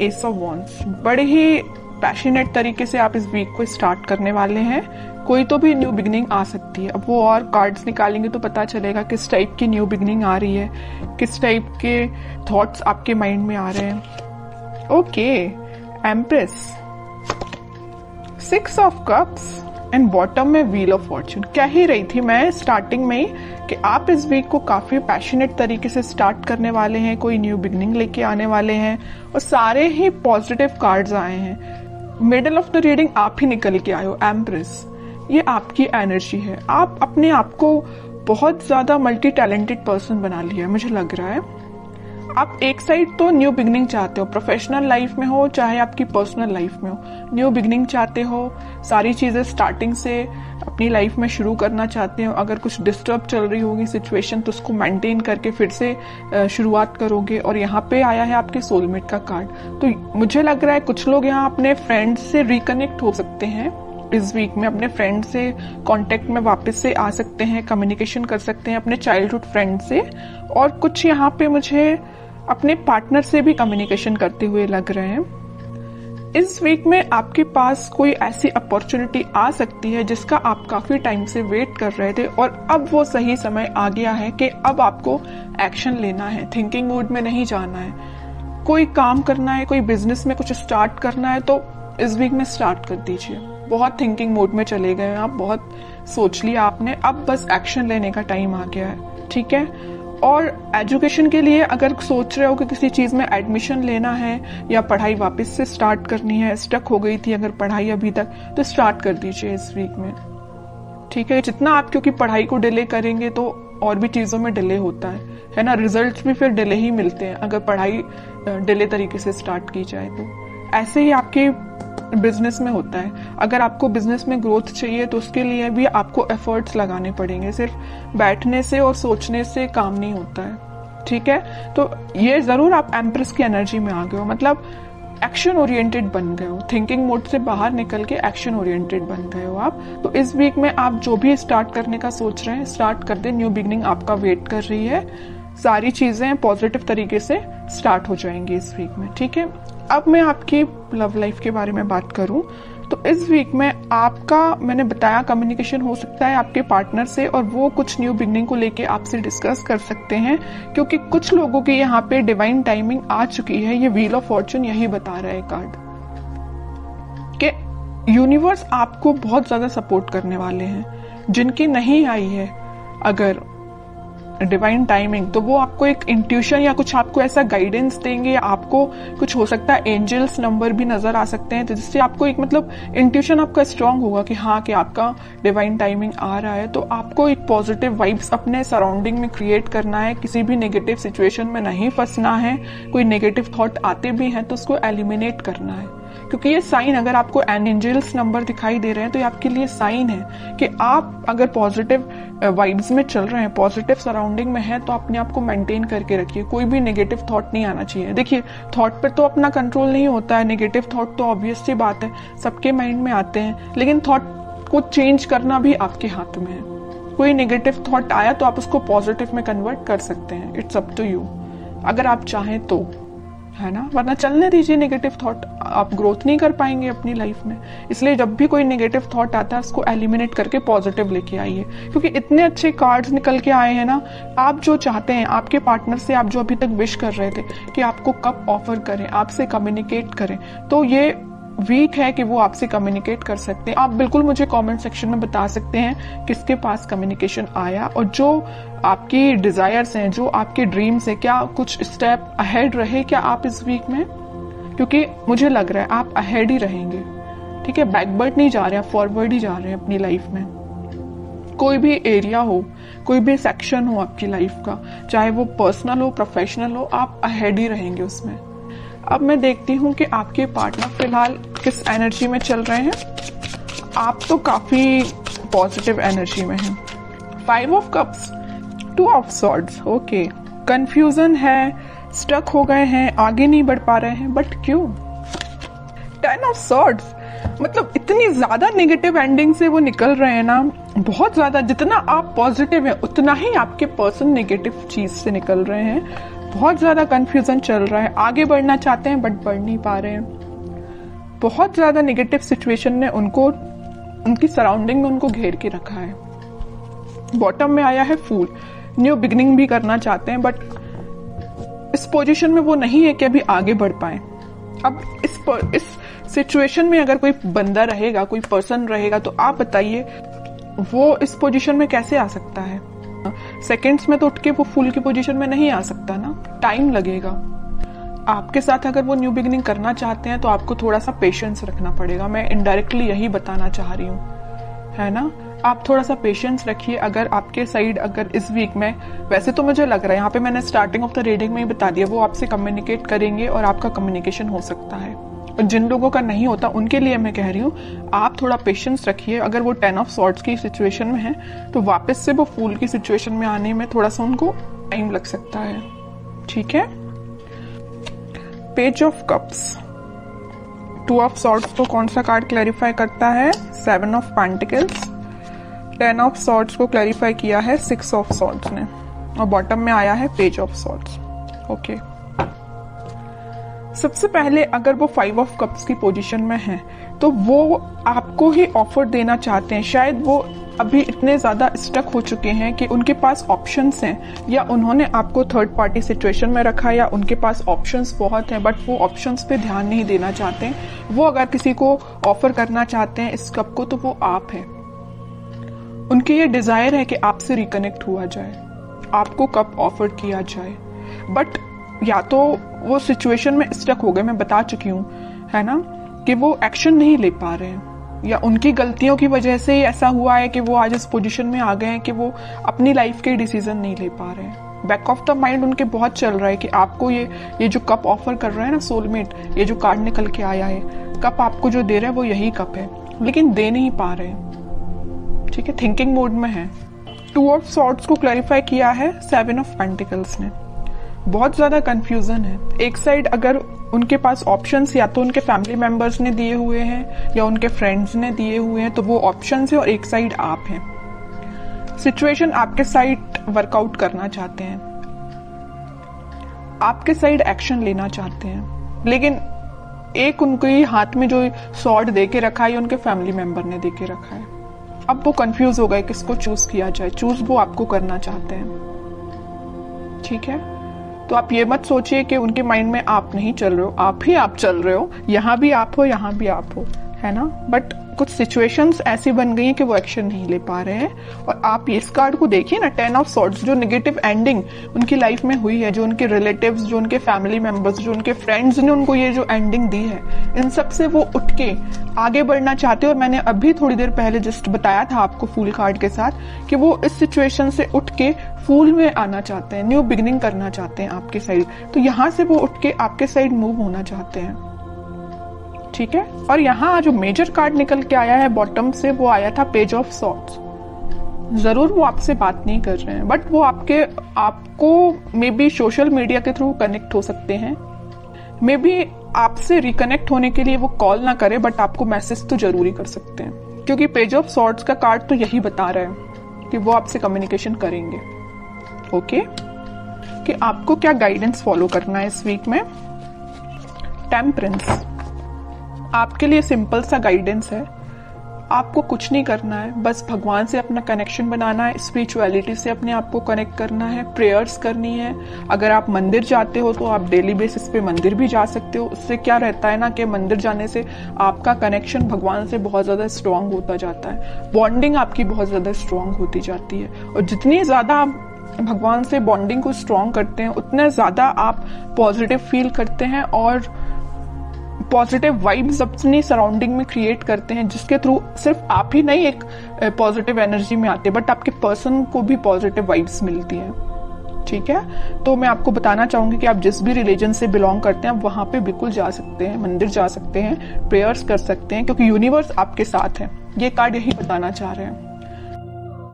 S of wands. बड़े ही passionate तरीके से आप इस वीक को स्टार्ट करने वाले हैं। कोई तो भी न्यू बिगनिंग आ सकती है। अब वो और कार्ड्स निकालेंगे तो पता चलेगा किस टाइप की न्यू बिगनिंग आ रही है, किस टाइप के थॉट्स आपके माइंड में आ रहे हैं। Okay, empress, 6 of cups and bottom में व्हील ऑफ फॉर्चून। कह ही रही थी मैं स्टार्टिंग में ही कि आप इस वीक को काफी पैशनेट तरीके से स्टार्ट करने वाले हैं, कोई न्यू बिगनिंग लेके आने वाले हैं, और सारे ही पॉजिटिव कार्ड्स आए हैं। मिडल ऑफ द रीडिंग आप ही निकल के आए हो, एम्प्रेस। ये आपकी एनर्जी है। आप अपने आप को बहुत ज्यादा मल्टी टैलेंटेड पर्सन बना लिया है, मुझे लग रहा है। आप एक साइड तो न्यू बिगनिंग चाहते हो, प्रोफेशनल लाइफ में हो चाहे आपकी पर्सनल लाइफ में हो, न्यू बिगनिंग चाहते हो, सारी चीजें स्टार्टिंग से अपनी लाइफ में शुरू करना चाहते हो। अगर कुछ डिस्टर्ब चल रही होगी सिचुएशन तो उसको मेंटेन करके फिर से शुरुआत करोगे। और यहाँ पे आया है आपके सोलमेट का कार्ड। तो मुझे लग रहा है कुछ लोग यहाँ अपने फ्रेंड्स से रिकनेक्ट हो सकते हैं इस वीक में, अपने फ्रेंड से कांटेक्ट में वापस से आ सकते हैं, कम्युनिकेशन कर सकते हैं अपने चाइल्डहुड फ्रेंड से। और कुछ यहाँ पे मुझे अपने पार्टनर से भी कम्युनिकेशन करते हुए लग रहे हैं। इस वीक में आपके पास कोई ऐसी अपॉर्चुनिटी आ सकती है जिसका आप काफी टाइम से वेट कर रहे थे और अब वो सही समय आ गया है कि अब आपको एक्शन लेना है, थिंकिंग मोड में नहीं जाना है। कोई काम करना है, कोई बिजनेस में कुछ स्टार्ट करना है तो इस वीक में स्टार्ट कर दीजिए। बहुत थिंकिंग मोड में चले गए हैं आप, बहुत सोच लिया आपने, अब बस एक्शन लेने का टाइम आ गया है, ठीक है। और एजुकेशन के लिए अगर सोच रहे हो कि किसी चीज में एडमिशन लेना है या पढ़ाई वापस से स्टार्ट करनी है, स्टक हो गई थी अगर पढ़ाई अभी तक, तो स्टार्ट कर दीजिए इस वीक में, ठीक है। जितना आप क्योंकि पढ़ाई को डिले करेंगे तो और भी चीजों में डिले होता है ना, रिजल्ट्स भी फिर डिले ही मिलते हैं अगर पढ़ाई डिले तरीके से स्टार्ट की जाए तो। ऐसे ही आपके बिजनेस में होता है। अगर आपको बिजनेस में ग्रोथ चाहिए तो उसके लिए भी आपको एफर्ट्स लगाने पड़ेंगे, सिर्फ बैठने से और सोचने से काम नहीं होता है, ठीक है। तो ये जरूर आप एम्प्रेस की एनर्जी में आ गए हो, मतलब एक्शन ओरिएंटेड बन गए हो, थिंकिंग मोड से बाहर निकल के एक्शन ओरिएंटेड बन गए हो आप। तो इस वीक में आप जो भी स्टार्ट करने का सोच रहे हैं स्टार्ट कर दे, न्यू बिगनिंग आपका वेट कर रही है। सारी चीजें पॉजिटिव तरीके से स्टार्ट हो जाएंगी इस वीक में, ठीक है। अब मैं आपकी लव लाइफ के बारे में बात करूं तो इस वीक में आपका, मैंने बताया, कम्युनिकेशन हो सकता है आपके पार्टनर से और वो कुछ न्यू बिगनिंग को लेके आपसे डिस्कस कर सकते हैं, क्योंकि कुछ लोगों की यहाँ पे डिवाइन टाइमिंग आ चुकी है। ये व्हील ऑफ फॉर्चून यही बता रहा है कार्ड कि यूनिवर्स आपको बहुत ज्यादा सपोर्ट करने वाले हैं। जिनकी नहीं आई है अगर डिवाइन टाइमिंग, तो वो आपको एक इंट्यूशन या कुछ आपको ऐसा गाइडेंस देंगे। आपको कुछ हो सकता है एंजल्स नंबर भी नजर आ सकते हैं, तो जिससे आपको एक मतलब इंट्यूशन आपका स्ट्रांग होगा कि हाँ कि आपका डिवाइन टाइमिंग आ रहा है। तो आपको एक पॉजिटिव वाइब्स अपने सराउंडिंग में क्रिएट करना है, किसी भी नेगेटिव सिचुएशन में नहीं फंसना है। कोई नेगेटिव थॉट आते भी हैं तो उसको एलिमिनेट करना है, क्योंकि ये साइन, अगर आपको एंजल्स नंबर दिखाई दे रहे हैं तो ये आपके लिए साइन है कि आप अगर पॉजिटिव वाइब्स में चल रहे हैं, पॉजिटिव सराउंडिंग में है, तो अपने आप को मेंटेन करके रखिए। कोई भी नेगेटिव थॉट नहीं आना चाहिए। देखिए, थॉट पर तो अपना कंट्रोल नहीं होता है, नेगेटिव थॉट तो ऑब्वियस सी बात है सबके माइंड में आते हैं, लेकिन थॉट को चेंज करना भी आपके हाथ में है। कोई नेगेटिव थॉट आया तो आप उसको पॉजिटिव में कन्वर्ट कर सकते हैं, इट्स अप टू यू, अगर आप चाहें तो, है ना। वरना चलने दीजिए नेगेटिव थॉट, आप ग्रोथ नहीं कर पाएंगे अपनी लाइफ में। इसलिए जब भी कोई नेगेटिव थॉट आता है उसको एलिमिनेट करके पॉजिटिव लेके आइए, क्योंकि इतने अच्छे कार्ड्स निकल के आए हैं ना। आप जो चाहते हैं आपके पार्टनर से, आप जो अभी तक विश कर रहे थे कि आपको कब ऑफर करें, आपसे कम्युनिकेट करें, तो ये वीक है कि वो आपसे कम्युनिकेट कर सकते हैं। आप बिल्कुल मुझे कमेंट सेक्शन में बता सकते हैं किसके पास कम्युनिकेशन आया, और जो आपकी डिजायर्स हैं, जो आपके ड्रीम्स हैं, क्या कुछ स्टेप अहेड रहे क्या आप इस वीक में, क्योंकि मुझे लग रहा है आप अहेड ही रहेंगे, ठीक है। बैकवर्ड नहीं जा रहे हैं, फॉरवर्ड ही जा रहे हैं अपनी लाइफ में। कोई भी एरिया हो, कोई भी सेक्शन हो आपकी लाइफ का, चाहे वो पर्सनल हो, प्रोफेशनल हो, आप अहेड ही रहेंगे उसमें। अब मैं देखती हूँ कि आपके पार्टनर फिलहाल किस एनर्जी में चल रहे हैं। आप तो काफी पॉजिटिव एनर्जी में हैं। 5 of cups, 2 of swords, okay. Confusion है, स्टक हो गए हैं, आगे नहीं बढ़ पा रहे हैं, बट क्यों? 10 ऑफ सॉर्ड्स, मतलब इतनी ज्यादा नेगेटिव एंडिंग से वो निकल रहे हैं ना, बहुत ज्यादा। जितना आप पॉजिटिव हैं उतना ही आपके पर्सन नेगेटिव चीज से निकल रहे हैं। बहुत ज्यादा कंफ्यूजन चल रहा है, आगे बढ़ना चाहते हैं बट बढ़ नहीं पा रहे हैं। बहुत ज्यादा नेगेटिव सिचुएशन ने उनको, उनकी सराउंडिंग में उनको घेर के रखा है। बॉटम में आया है फूल, न्यू बिगिनिंग भी करना चाहते हैं बट इस पोजीशन में वो नहीं है कि अभी आगे बढ़ पाए। अब इस सिचुएशन में अगर कोई बंदा रहेगा, कोई पर्सन रहेगा, तो आप बताइए वो इस पोजीशन में कैसे आ सकता है? सेकंड्स में तो उठ के वो फूल की पोजीशन में नहीं आ सकता ना, टाइम लगेगा। आपके साथ अगर वो न्यू बिगिनिंग करना चाहते हैं तो आपको थोड़ा सा पेशेंस रखना पड़ेगा। मैं इनडायरेक्टली यही बताना चाह रही हूँ, है ना। आप थोड़ा सा पेशेंस रखिए। अगर आपके साइड अगर इस वीक में, वैसे तो मुझे लग रहा है यहाँ पे मैंने स्टार्टिंग ऑफ द रीडिंग में ही बता दिया, वो आपसे कम्युनिकेट करेंगे और आपका कम्युनिकेशन हो सकता है। और जिन लोगों का नहीं होता उनके लिए मैं कह रही हूँ आप थोड़ा पेशेंस रखिए। अगर वो 10 ऑफ सॉर्ड्स की सिचुएशन में है तो वापस से वो फूल की सिचुएशन में आने में थोड़ा सा उनको टाइम लग सकता है, ठीक है। Page of cups, 2 of swords को कौन सा कार्ड क्लैरिफाई करता है? 7 ऑफ पेंटिकल्स। 10 ऑफ सॉर्ड्स को क्लैरिफाई किया है 6 ऑफ सॉर्ड्स ने, और बॉटम में आया है पेज ऑफ सॉर्ड्स। ओके, सबसे पहले अगर वो 5 ऑफ कप्स की पोजीशन में है तो वो आपको ही ऑफर देना चाहते हैं। शायद वो अभी इतने ज्यादा स्टक हो चुके हैं कि उनके पास ऑप्शंस हैं, या उन्होंने आपको थर्ड पार्टी सिचुएशन में रखा, या उनके पास ऑप्शंस बहुत हैं बट वो ऑप्शंस पे ध्यान नहीं देना चाहते हैं। वो अगर किसी को ऑफर करना चाहते हैं इस कप को तो वो आप हैं। उनकी ये डिजायर है कि आपसे रिकनेक्ट हुआ जाए, आपको कप ऑफर किया जाए, बट या तो वो सिचुएशन में स्टक हो गए, मैं बता चुकी हूँ, है ना, कि वो एक्शन नहीं ले पा रहे हैं, या उनकी गलतियों की वजह से ही ऐसा हुआ है कि वो आज इस पोजीशन में आ गए हैं कि वो अपनी लाइफ के डिसीजन नहीं ले पा रहे हैं। बैक ऑफ द माइंड उनके बहुत चल रहा है कि आपको ये जो कप ऑफर कर रहा है ना सोलमेट, ये जो कार्ड निकल के आया है, कप आपको जो दे रहा है वो यही कप है, लेकिन दे नहीं पा रहे हैं, ठीक है, थिंकिंग मोड में है। 2 ऑफ सॉर्ड्स को क्लैरिफाई किया है 7 ऑफ पेंटिकल्स ने। बहुत ज्यादा कंफ्यूजन है। एक साइड अगर उनके पास ऑप्शंस या तो उनके फैमिली मेंबर्स ने दिए हुए हैं या उनके फ्रेंड्स ने दिए हुए हैं, तो वो ऑप्शंस है, और एक साइड आप हैं। सिचुएशन आपके साइड वर्कआउट करना चाहते हैं, आपके साइड एक्शन लेना चाहते हैं, लेकिन एक उनके हाथ में जो सॉर्ड दे के रखा है उनके फैमिली मेंबर ने दे के रखा है। अब वो कंफ्यूज हो गए किसको चूज किया जाए। चूज वो आपको करना चाहते हैं, ठीक है। तो आप ये मत सोचिए कि उनके माइंड में आप नहीं चल रहे हो, आप चल रहे हो, यहाँ भी आप हो, यहाँ भी आप हो, है ना। बट कुछ सिचुएशंस ऐसी बन गई हैं कि वो एक्शन नहीं ले पा रहे हैं। और आप इस कार्ड को देखिए ना, 10 ऑफ सॉर्ड्स, जो नेगेटिव एंडिंग उनकी लाइफ में हुई है, जो उनके रिलेटिव्स, जो उनके फैमिली मेंबर्स, जो उनके फ्रेंड्स ने उनको ये जो एंडिंग दी है, इन सब से वो उठ के आगे बढ़ना चाहते हैं। और मैंने अभी थोड़ी देर पहले जस्ट बताया था आपको फूल कार्ड के साथ कि वो इस सिचुएशन से उठ के फूल में आना चाहते हैं, न्यू बिगिनिंग करना चाहते हैं आपके साइड। तो यहाँ से वो उठ के आपके साइड मूव होना चाहते हैं, ठीक है। और यहाँ जो मेजर कार्ड निकल के आया है बॉटम से, वो आया था पेज ऑफ सॉर्ड्स। जरूर वो आपसे बात नहीं कर रहे हैं, बट वो आपको मे बी सोशल मीडिया के थ्रू कनेक्ट हो सकते हैं। मे बी आपसे रिकनेक्ट होने के लिए वो कॉल ना करे, बट आपको मैसेज तो जरूरी कर सकते हैं, क्योंकि पेज ऑफ सॉर्ड्स का कार्ड तो यही बता रहा है कि वो आपसे कम्युनिकेशन करेंगे। ओके, कि आपको क्या गाइडेंस फॉलो करना है इस वीक में। टेम्परेंस आपके लिए सिंपल सा गाइडेंस है। आपको कुछ नहीं करना है, बस भगवान से अपना कनेक्शन बनाना है, स्पिरिचुअलिटी से अपने आप को कनेक्ट करना है, प्रेयर्स करनी है। अगर आप मंदिर जाते हो तो आप डेली बेसिस पे मंदिर भी जा सकते हो। उससे क्या रहता है ना कि मंदिर जाने से आपका कनेक्शन भगवान से बहुत ज्यादा स्ट्रांग होता जाता है, बॉन्डिंग आपकी बहुत ज्यादा स्ट्रांग होती जाती है। और जितनी ज्यादा आप भगवान से बॉन्डिंग को स्ट्रांग करते हैं उतना ज्यादा आप पॉजिटिव फील करते हैं और पॉजिटिव वाइब्स अपनी सराउंडिंग में क्रिएट करते हैं, जिसके थ्रू सिर्फ आप ही नहीं एक पॉजिटिव एनर्जी में आते, बट आपके पर्सन को भी पॉजिटिव वाइब्स मिलती है, ठीक है। तो मैं आपको बताना चाहूंगी कि आप जिस भी रिलीजन से बिलोंग करते हैं आप वहां पे बिल्कुल जा सकते हैं, मंदिर जा सकते हैं, प्रेयर्स कर सकते हैं, क्योंकि यूनिवर्स आपके साथ है। ये कार्ड यही बताना चाह रहे हैं।